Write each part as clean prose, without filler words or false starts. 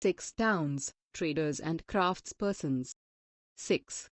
6 towns, traders and craftspersons. 6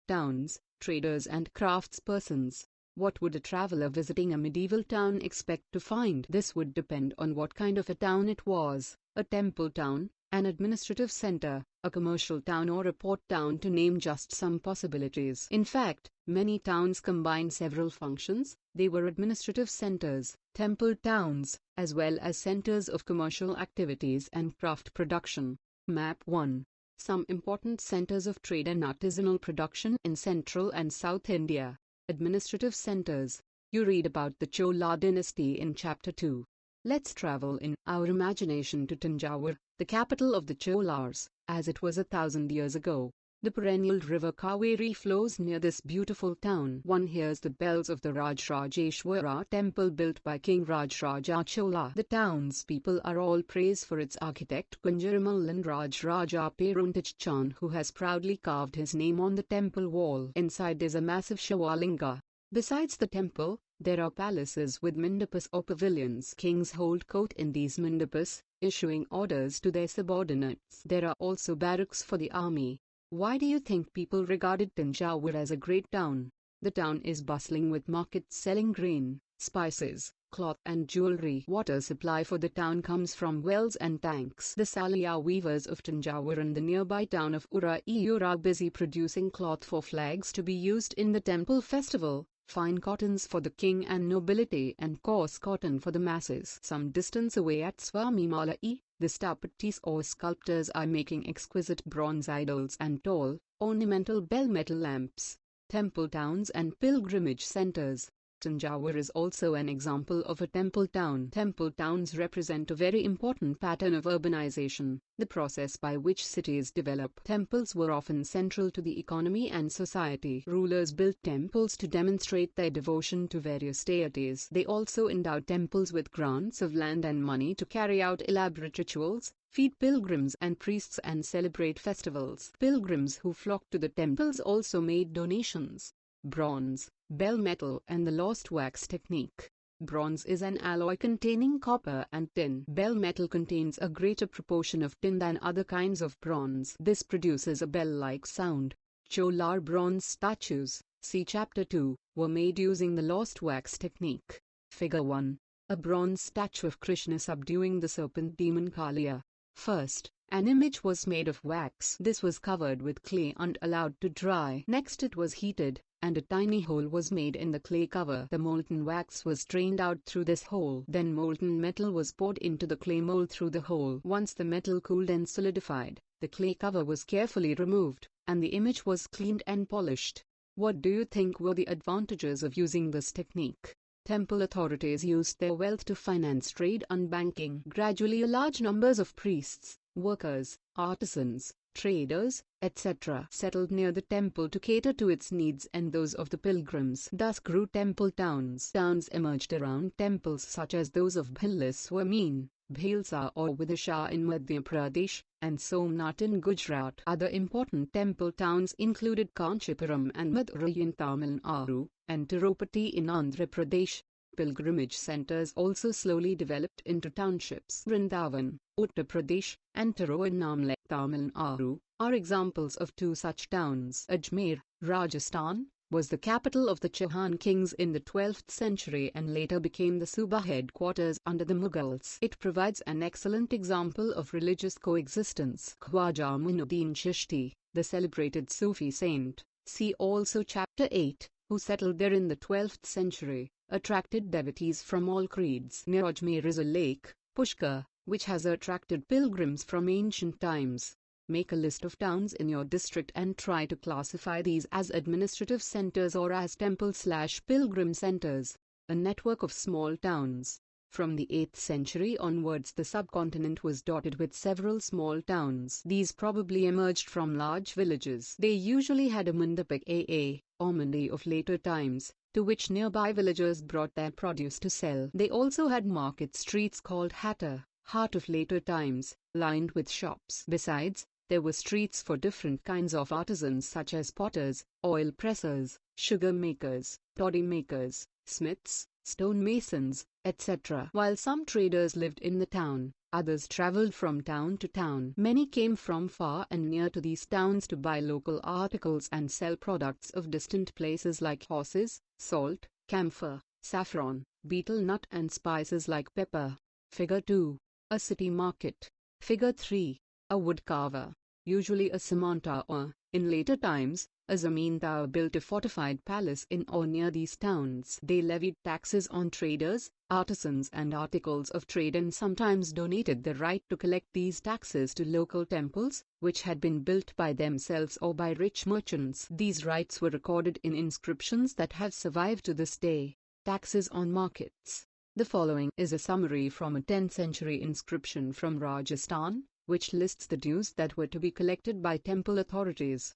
towns, traders and craftspersons. What would a traveler visiting a medieval town expect to find? This would depend on what kind of a town it was: a temple town, an administrative center, a commercial town, or a port town, to name just some possibilities. In fact, many towns combine several functions. They were administrative centers, temple towns, as well as centers of commercial activities and craft production. Map 1. Some important centers of trade and artisanal production in Central and South India. Administrative centers. You read about the Chola dynasty in Chapter 2. Let's travel in our imagination to Tanjore, the capital of the Cholas, as it was 1,000 years ago. The perennial river Kaveri flows near this beautiful town. One hears the bells of the Rajrajeshwara temple built by King Rajaraja Chola. The townspeople are all praised for its architect Kunjaramallan Rajaraja Peruntajchan, who has proudly carved his name on the temple wall. Inside there's a massive Shivalinga. Besides the temple, there are palaces with mandapas or pavilions. Kings hold court in these mandapas, issuing orders to their subordinates. There are also barracks for the army. Why do you think people regarded Tanjore as a great town? The town is bustling with markets selling grain, spices, cloth and jewelry. Water supply for the town comes from wells and tanks. The Salaya weavers of Tanjore and the nearby town of Uraiyur are busy producing cloth for flags to be used in the temple festival, fine cottons for the king and nobility, and coarse cotton for the masses. Some distance away at Swami Malai, the Stapatis or sculptors are making exquisite bronze idols and tall, ornamental bell metal lamps. Temple towns and pilgrimage centers. Tanjore is also an example of a temple town. Temple towns represent a very important pattern of urbanization, the process by which cities develop. Temples were often central to the economy and society. Rulers built temples to demonstrate their devotion to various deities. They also endowed temples with grants of land and money to carry out elaborate rituals, feed pilgrims and priests, and celebrate festivals. Pilgrims who flocked to the temples also made donations. Bronze, bell metal, and the lost wax technique. Bronze is an alloy containing copper and tin. Bell metal contains a greater proportion of tin than other kinds of bronze. This produces a bell-like sound. Cholar bronze statues, see Chapter 2, were made using the lost wax technique. Figure 1. A bronze statue of Krishna subduing the serpent demon Kaliya. First, an image was made of wax. This was covered with clay and allowed to dry. Next it was heated, and a tiny hole was made in the clay cover. The molten wax was drained out through this hole. Then molten metal was poured into the clay mold through the hole. Once the metal cooled and solidified, the clay cover was carefully removed, and the image was cleaned and polished. What do you think were the advantages of using this technique? Temple authorities used their wealth to finance trade and banking. Gradually large numbers of priests, workers, artisans, traders, etc. settled near the temple to cater to its needs and those of the pilgrims. Thus grew temple towns. Towns emerged around temples such as those of Bhilaswameen, Bhilsa or Vidisha in Madhya Pradesh, and Somnath in Gujarat. Other important temple towns included Kanchipuram and Madurai in Tamil Nadu, and Tirupati in Andhra Pradesh. Pilgrimage centers also slowly developed into townships. Vrindavan, Uttar Pradesh, and Tiruvannamalai, Tamil Nadu, are examples of two such towns. Ajmer, Rajasthan, was the capital of the Chauhan kings in the 12th century and later became the Suba headquarters under the Mughals. It provides an excellent example of religious coexistence. Khwaja Muinuddin Chishti, the celebrated Sufi saint, see also Chapter 8, who settled there in the 12th century, attracted devotees from all creeds. Near Ajmer is a lake, Pushkar, which has attracted pilgrims from ancient times. Make a list of towns in your district and try to classify these as administrative centers or as temple/pilgrim centers. A network of small towns. From the 8th century onwards, the subcontinent was dotted with several small towns. These probably emerged from large villages. They usually had a mandapa or mandi of later times, to which nearby villagers brought their produce to sell. They also had market streets called hatta, heart of later times, lined with shops. Besides, there were streets for different kinds of artisans such as potters, oil pressers, sugar makers, toddy makers, smiths, stonemasons, etc. While some traders lived in the town, others traveled from town to town. Many came from far and near to these towns to buy local articles and sell products of distant places like horses, salt, camphor, saffron, betel nut and spices like pepper. Figure 2. A city market. Figure 3. A woodcarver, usually a samantar or, in later times, a zamindar built a fortified palace in or near these towns. They levied taxes on traders, artisans and articles of trade and sometimes donated the right to collect these taxes to local temples, which had been built by themselves or by rich merchants. These rights were recorded in inscriptions that have survived to this day. Taxes on markets. The following is a summary from a 10th century inscription from Rajasthan, which lists the dues that were to be collected by temple authorities.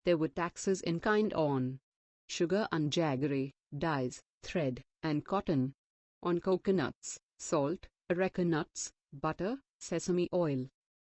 There were taxes in kind on sugar and jaggery, dyes, thread, and cotton, on coconuts, salt, areca nuts, butter, sesame oil,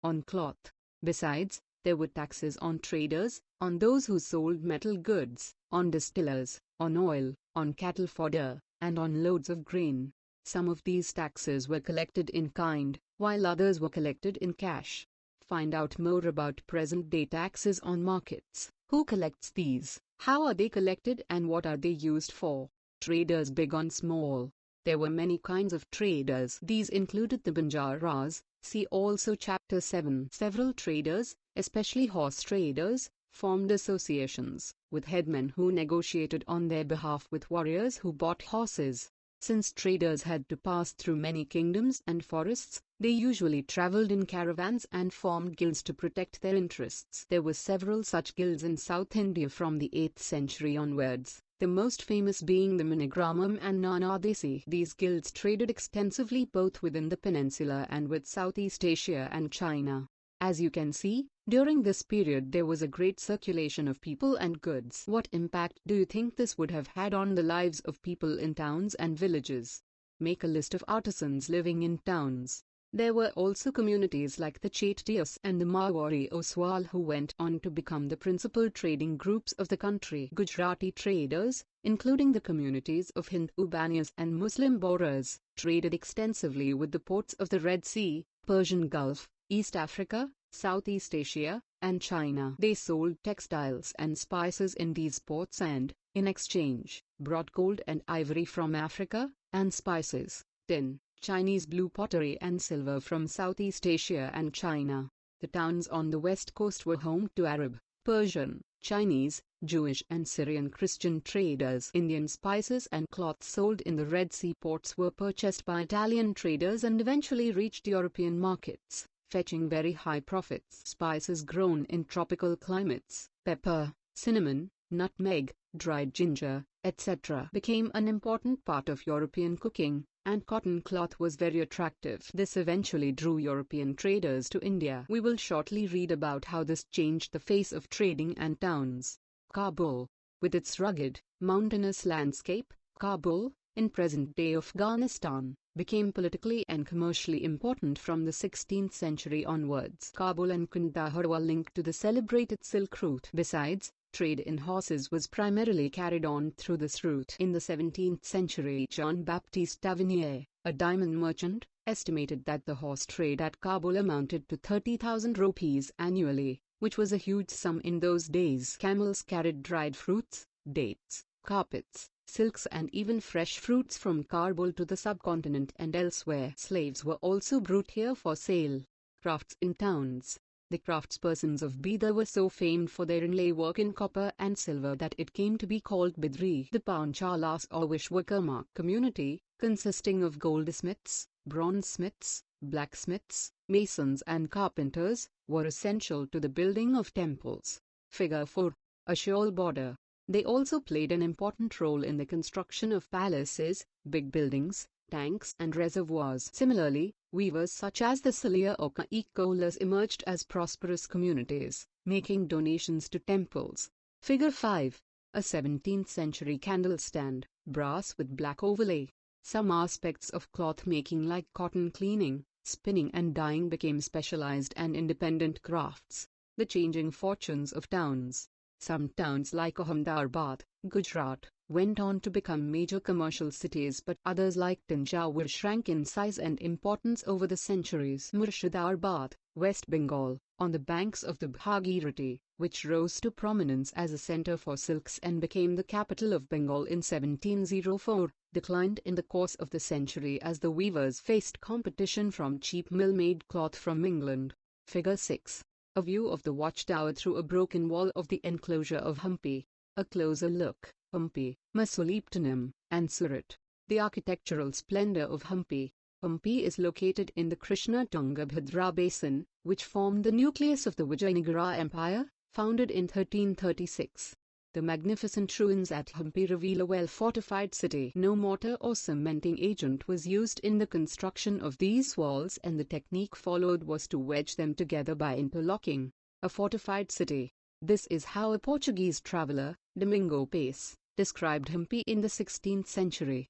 on cloth. Besides, there were taxes on traders, on those who sold metal goods, on distillers, on oil, on cattle fodder, and on loads of grain. Some of these taxes were collected in kind, while others were collected in cash. Find out more about present-day taxes on markets. Who collects these? How are they collected and what are they used for? Traders big on small. There were many kinds of traders. These included the Banjaras. See also Chapter 7. Several traders, especially horse traders, formed associations with headmen who negotiated on their behalf with warriors who bought horses. Since traders had to pass through many kingdoms and forests, they usually traveled in caravans and formed guilds to protect their interests. There were several such guilds in South India from the 8th century onwards, the most famous being the Manigramam and Nanadesi. These guilds traded extensively both within the peninsula and with Southeast Asia and China. As you can see, during this period there was a great circulation of people and goods. What impact do you think this would have had on the lives of people in towns and villages? Make a list of artisans living in towns. There were also communities like the Chalukyas and the Marwari Oswal who went on to become the principal trading groups of the country. Gujarati traders, including the communities of Hindu Banyas and Muslim Bohras, traded extensively with the ports of the Red Sea, Persian Gulf, East Africa, Southeast Asia, and China. They sold textiles and spices in these ports and, in exchange, brought gold and ivory from Africa, and spices, tin, Chinese blue pottery and silver from Southeast Asia and China. The towns on the west coast were home to Arab, Persian, Chinese, Jewish and Syrian Christian traders. Indian spices and cloth sold in the Red Sea ports were purchased by Italian traders and eventually reached European markets, fetching very high profits. Spices grown in tropical climates, pepper, cinnamon, nutmeg, dried ginger, etc., became an important part of European cooking, and cotton cloth was very attractive. This eventually drew European traders to India. We will shortly read about how this changed the face of trading and towns. Kabul. With its rugged, mountainous landscape, Kabul, in present-day Afghanistan, became politically and commercially important from the 16th century onwards. Kabul and Kandahar were linked to the celebrated Silk Route. Besides, trade in horses was primarily carried on through this route. In the 17th century, Jean-Baptiste Tavernier, a diamond merchant, estimated that the horse trade at Kabul amounted to 30,000 rupees annually, which was a huge sum in those days. Camels carried dried fruits, dates, carpets, silks and even fresh fruits from Kabul to the subcontinent and elsewhere. Slaves were also brought here for sale. Crafts in towns. The craftspersons of Bidar were so famed for their inlay work in copper and silver that it came to be called Bidri. The Panchalas or Vishwakarma community, consisting of goldsmiths, bronzesmiths, blacksmiths, masons and carpenters, were essential to the building of temples. Figure 4. A shawl border. They also played an important role in the construction of palaces, big buildings, tanks and reservoirs. Similarly, weavers such as the Chalukyas or Cholas emerged as prosperous communities, making donations to temples. Figure 5. A 17th century candle stand, brass with black overlay. Some aspects of cloth making like cotton cleaning, spinning and dyeing became specialized and independent crafts. The changing fortunes of towns. Some towns like Ahmedabad, Gujarat, went on to become major commercial cities, but others like Tanjore shrank in size and importance over the centuries. Murshidabad, West Bengal, on the banks of the Bhagirathi, which rose to prominence as a center for silks and became the capital of Bengal in 1704, declined in the course of the century as the weavers faced competition from cheap mill-made cloth from England. Figure 6. A view of the watchtower through a broken wall of the enclosure of Hampi. A closer look. Hampi, Masulipatam, and Surat. The architectural splendor of Hampi. Hampi is located in the Krishna-Tungabhadra basin, which formed the nucleus of the Vijayanagara Empire, founded in 1336. The magnificent ruins at Hampi reveal a well-fortified city. No mortar or cementing agent was used in the construction of these walls, and the technique followed was to wedge them together by interlocking. A fortified city. This is how a Portuguese traveler, Domingo Pace, described Hampi in the 16th century.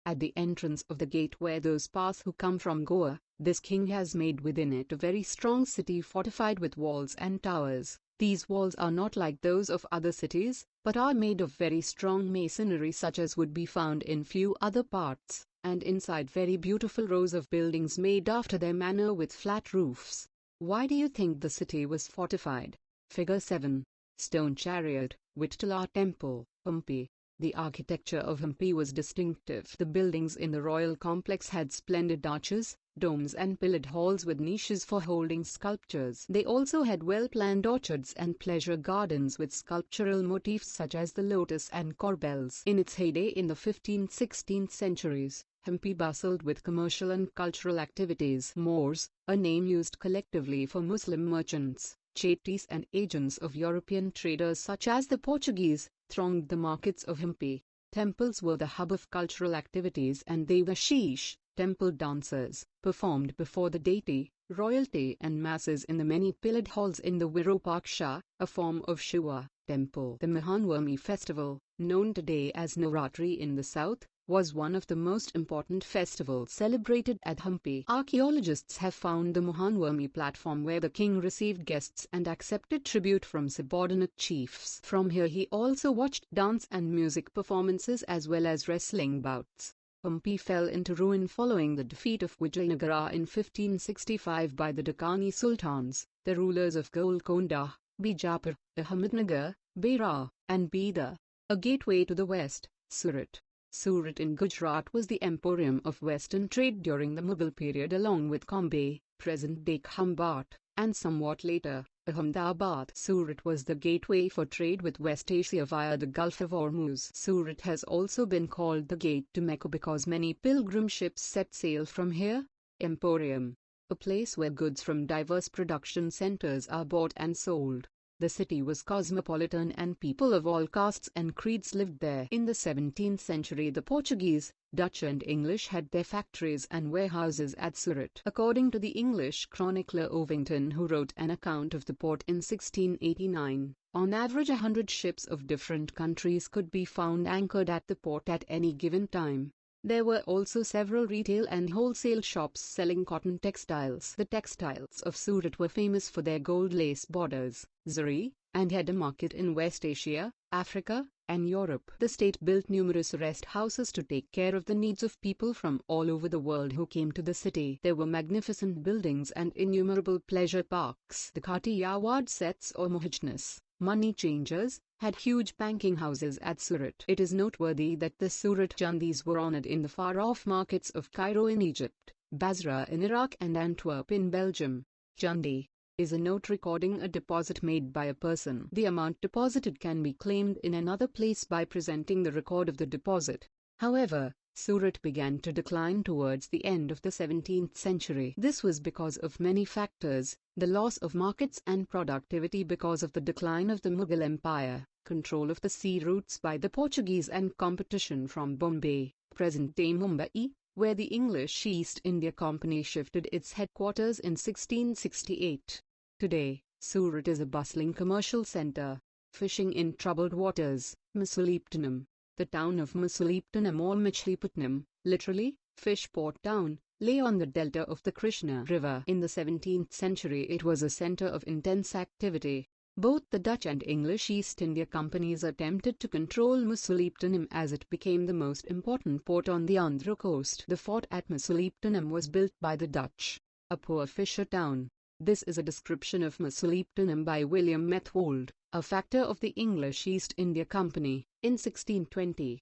At the entrance of the gate where those pass who come from Goa, this king has made within it a very strong city fortified with walls and towers. These walls are not like those of other cities, but are made of very strong masonry such as would be found in few other parts, and inside very beautiful rows of buildings made after their manner with flat roofs. Why do you think the city was fortified? Figure 7. Stone Chariot, Vittala Temple, Hampi. The architecture of Hampi was distinctive. The buildings in the royal complex had splendid arches, domes and pillared halls with niches for holding sculptures. They also had well-planned orchards and pleasure gardens with sculptural motifs such as the lotus and corbels. In its heyday in the 15th-16th centuries, Hampi bustled with commercial and cultural activities. Moors, a name used collectively for Muslim merchants, chettis and agents of European traders such as the Portuguese, thronged the markets of Hampi. Temples were the hub of cultural activities, and they were sheesh, temple dancers, performed before the deity, royalty and masses in the many pillared halls in the Virupaksha, a form of Shiva temple. The Mahanvarmi festival, known today as Navratri in the south, was one of the most important festivals celebrated at Hampi. Archaeologists have found the Mahanvarmi platform where the king received guests and accepted tribute from subordinate chiefs. From here he also watched dance and music performances as well as wrestling bouts. Hampi fell into ruin following the defeat of Vijayanagara in 1565 by the Delhi Sultans, the rulers of Golconda, Bijapur, Ahmednagar, Berar, and Bidar. A gateway to the west, Surat. Surat in Gujarat was the emporium of western trade during the Mughal period along with Bombay, present-day Khambhat, and somewhat later, Ahmedabad. Surat was the gateway for trade with West Asia via the Gulf of Hormuz. Surat has also been called the gate to Mecca because many pilgrim ships set sail from here. Emporium. A place where goods from diverse production centers are bought and sold. The city was cosmopolitan and people of all castes and creeds lived there. In the 17th century the Portuguese, Dutch and English had their factories and warehouses at Surat. According to the English chronicler Ovington, who wrote an account of the port in 1689, on average 100 ships of different countries could be found anchored at the port at any given time. There were also several retail and wholesale shops selling cotton textiles. The textiles of Surat were famous for their gold lace borders, zari, and had a market in West Asia, Africa, and Europe. The state built numerous rest houses to take care of the needs of people from all over the world who came to the city. There were magnificent buildings and innumerable pleasure parks. The Katiyawad sets or Mohajnas, money changers, had huge banking houses at Surat. It is noteworthy that the Surat Jandis were honored in the far-off markets of Cairo in Egypt, Basra in Iraq and Antwerp in Belgium. Jandi is a note recording a deposit made by a person. The amount deposited can be claimed in another place by presenting the record of the deposit. However, Surat began to decline towards the end of the 17th century. This was because of many factors: the loss of markets and productivity because of the decline of the Mughal Empire, control of the sea routes by the Portuguese and competition from Bombay, present-day Mumbai, where the English East India Company shifted its headquarters in 1668. Today, Surat is a bustling commercial center. Fishing in troubled waters, Masulipatam. The town of Masulipatam or Machilipatnam, literally, fish port town, lay on the delta of the Krishna River. In the 17th century it was a center of intense activity. Both the Dutch and English East India Companies attempted to control Masulipatam as it became the most important port on the Andhra coast. The fort at Masulipatam was built by the Dutch, a poor fisher town. This is a description of Masulipatam by William Methwold, a factor of the English East India Company, in 1620.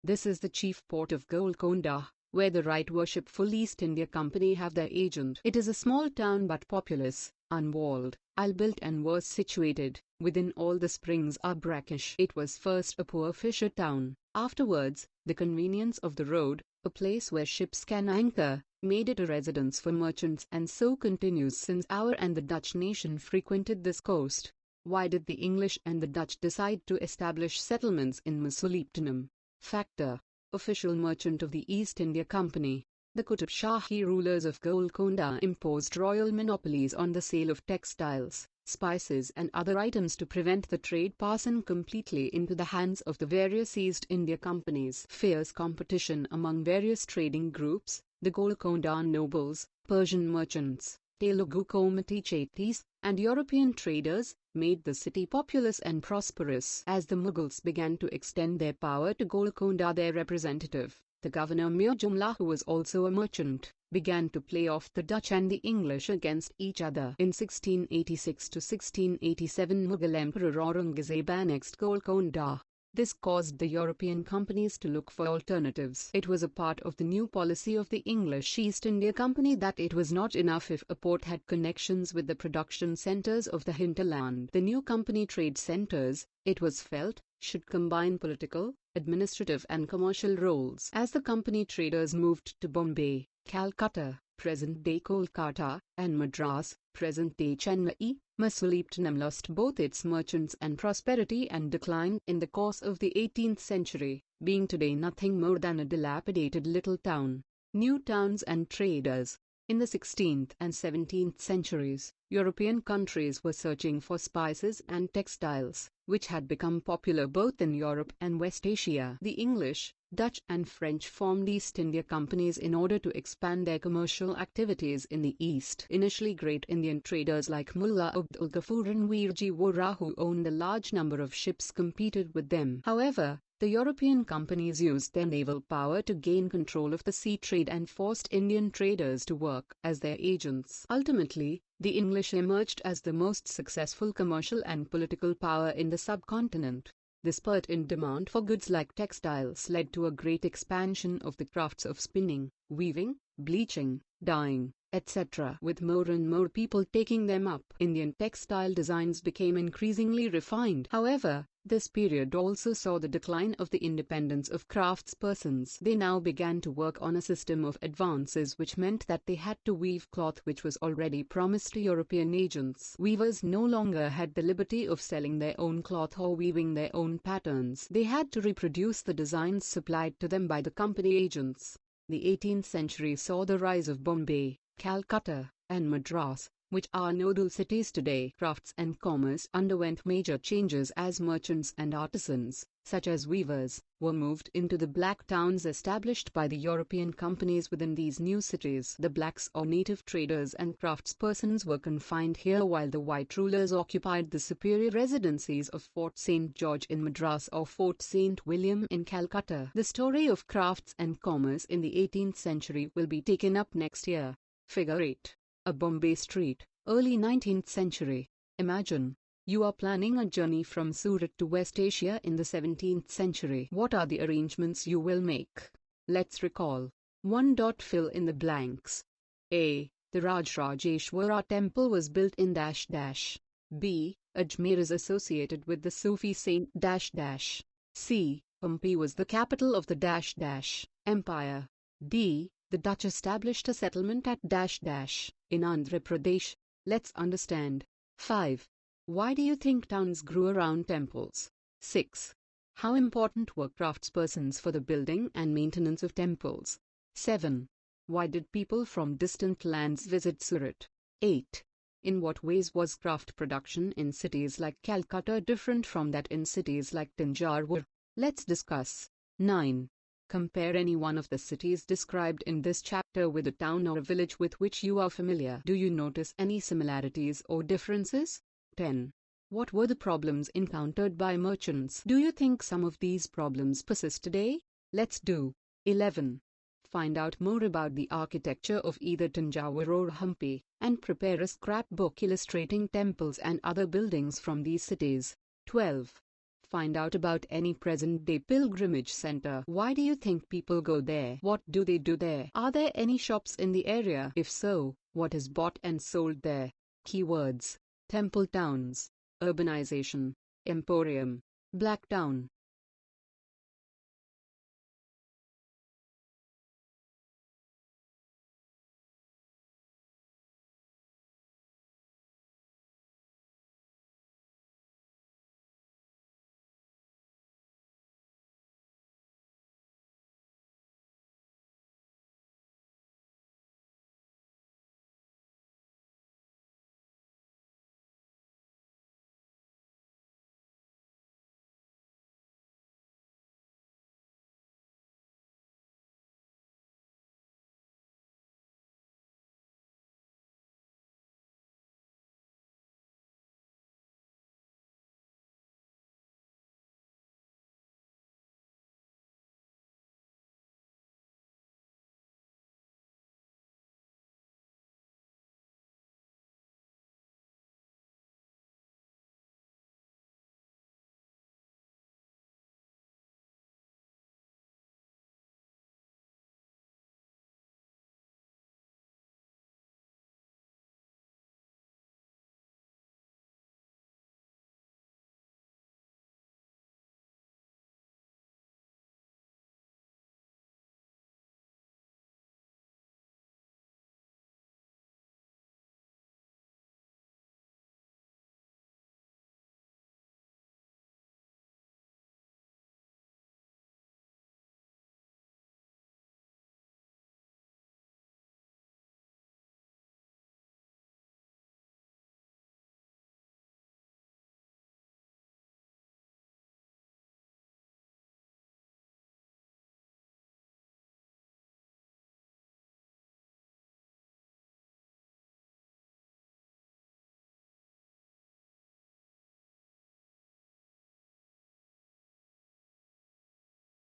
This is the chief port of Golconda, where the Right Worshipful East India Company have their agent. It is a small town but populous, unwalled, ill-built and was situated within all the springs are brackish. It was first a poor fisher town. Afterwards, the convenience of the road, a place where ships can anchor, made it a residence for merchants, and so continues since our and the Dutch nation frequented this coast. Why did the English and the Dutch decide to establish settlements in Masulipatam? Factor: official merchant of the East India Company. The Qutub Shahi rulers of Golconda imposed royal monopolies on the sale of textiles, spices and other items to prevent the trade passing completely into the hands of the various East India Companies. Fierce competition among various trading groups, the Golconda nobles, Persian merchants, Telugu Komati Chettis, and European traders, made the city populous and prosperous. As the Mughals began to extend their power to Golconda, their representative, the governor Mir Jumla, who was also a merchant, began to play off the Dutch and the English against each other. In 1686 to 1687, Mughal Emperor Aurangzeb annexed Golconda. This caused the European companies to look for alternatives. It was a part of the new policy of the English East India Company that it was not enough if a port had connections with the production centers of the hinterland. The new company trade centers, it was felt, should combine political, administrative and commercial roles. As the company traders moved to Bombay, Calcutta, present-day Kolkata, and Madras, present-day Chennai, Masulipatam lost both its merchants and prosperity and declined in the course of the 18th century, being today nothing more than a dilapidated little town. New towns and traders. In the 16th and 17th centuries, European countries were searching for spices and textiles, which had become popular both in Europe and West Asia. The English, Dutch and French formed East India Companies in order to expand their commercial activities in the East. Initially, great Indian traders like Mullah Abdul Ghaffur and Veerji Vora, who owned a large number of ships, competed with them. However, the European companies used their naval power to gain control of the sea trade and forced Indian traders to work as their agents. Ultimately, the English emerged as the most successful commercial and political power in the subcontinent. The spurt in demand for goods like textiles led to a great expansion of the crafts of spinning, weaving, bleaching, dyeing, etc. With more and more people taking them up, Indian textile designs became increasingly refined. However, this period also saw the decline of the independence of craftspersons. They now began to work on a system of advances, which meant that they had to weave cloth which was already promised to European agents. Weavers no longer had the liberty of selling their own cloth or weaving their own patterns. They had to reproduce the designs supplied to them by the company agents. The 18th century saw the rise of Bombay, Calcutta, and Madras, which are nodal cities today. Crafts and commerce underwent major changes as merchants and artisans, such as weavers, were moved into the black towns established by the European companies within these new cities. The blacks or native traders and craftspersons were confined here, while the white rulers occupied the superior residencies of Fort St. George in Madras or Fort St. William in Calcutta. The story of crafts and commerce in the 18th century will be taken up next year. Figure 8. A Bombay street, early 19th century. Imagine, you are planning a journey from Surat to West Asia in the 17th century. What are the arrangements you will make? Let's recall. 1. Fill in the blanks. A. The Rajrajeshwara temple was built in dash dash. B. Ajmer is associated with the Sufi saint dash dash. C. Hampi was the capital of the dash dash empire. D. The Dutch established a settlement at dash dash in Andhra Pradesh. Let's understand. 5. Why do you think towns grew around temples? 6. How important were craftspersons for the building and maintenance of temples? 7. Why did people from distant lands visit Surat? 8. In what ways was craft production in cities like Calcutta different from that in cities like Tanjore? Let's discuss. 9. Compare any one of the cities described in this chapter with a town or a village with which you are familiar. Do you notice any similarities or differences? 10. What were the problems encountered by merchants? Do you think some of these problems persist today? Let's do. 11. Find out more about the architecture of either Tanjavur or Hampi, and prepare a scrapbook illustrating temples and other buildings from these cities. 12. Find out about any present-day pilgrimage center. Why do you think people go there? What do they do there? Are there any shops in the area? If so, what is bought and sold there? Keywords: temple towns, urbanization, emporium, black town.